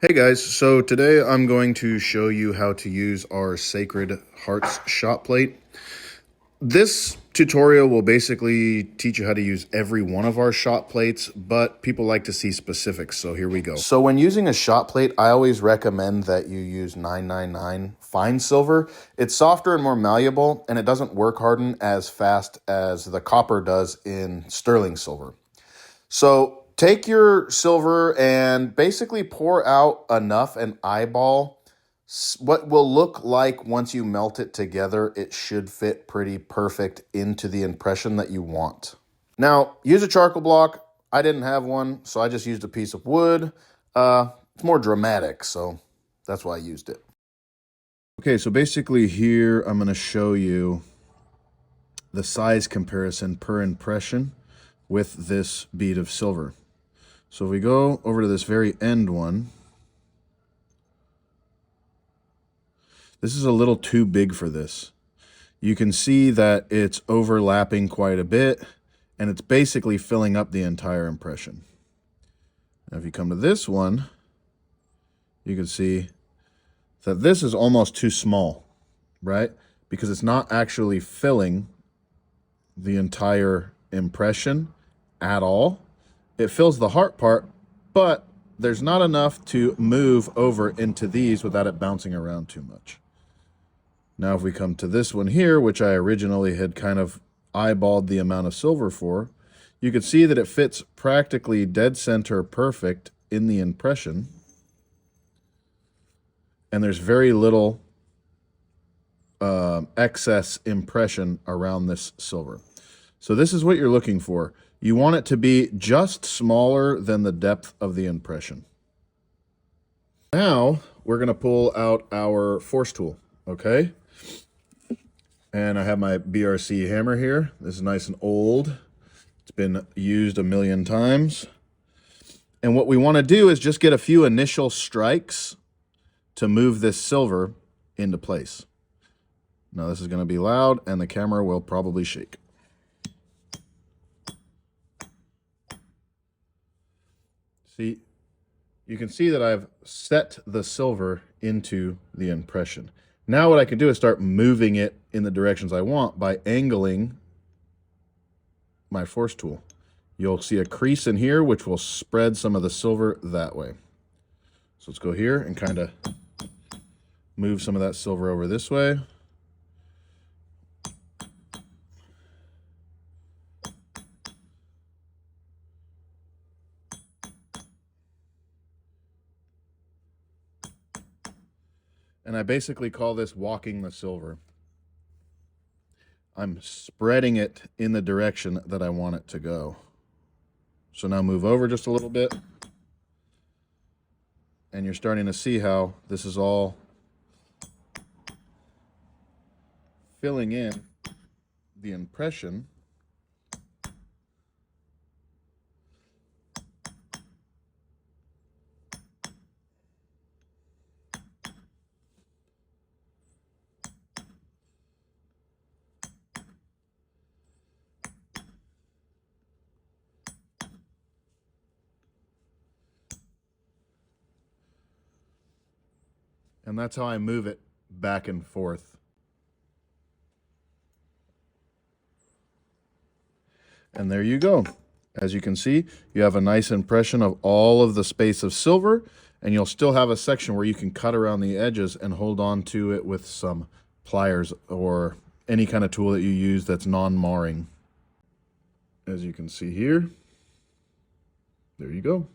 Hey guys, so today I'm going to show you how to use our Sacred Hearts shot plate. This tutorial will basically teach you how to use every one of our shot plates, but people like to see specifics, so here we go. So when using a shot plate, I always recommend that you use 999 fine silver. It's softer and more malleable, and it doesn't work harden as fast as the copper does in sterling silver. So take your silver and basically pour out enough and eyeball what will look like once you melt it together. It should fit pretty perfect into the impression that you want. Now, use a charcoal block. I didn't have one, so I just used a piece of wood. It's more dramatic, so that's why I used it. Okay, so basically here I'm going to show you the size comparison per impression with this bead of silver. So if we go over to this very end one, this is a little too big for this. You can see that it's overlapping quite a bit, and it's basically filling up the entire impression. Now if you come to this one, you can see that this is almost too small, right? Because it's not actually filling the entire impression at all. It fills the heart part, but there's not enough to move over into these without it bouncing around too much. Now if we come to this one here, which I originally had kind of eyeballed the amount of silver for, you can see that it fits practically dead center perfect in the impression. And there's very little excess impression around this silver. So this is what you're looking for. You want it to be just smaller than the depth of the impression. Now we're going to pull out our force tool, okay? And I have my BRC hammer here. This is nice and old. It's been used a million times. And what we want to do is just get a few initial strikes to move this silver into place. Now this is going to be loud and the camera will probably shake. See, you can see that I've set the silver into the impression. Now what I can do is start moving it in the directions I want by angling my force tool. You'll see a crease in here, which will spread some of the silver that way. So let's go here and kind of move some of that silver over this way. And I basically call this walking the silver. I'm spreading it in the direction that I want it to go. So now move over just a little bit. And you're starting to see how this is all filling in the impression. And that's how I move it back and forth. And there you go. As you can see, you have a nice impression of all of the space of silver, and you'll still have a section where you can cut around the edges and hold on to it with some pliers or any kind of tool that you use that's non-marring. As you can see here, there you go.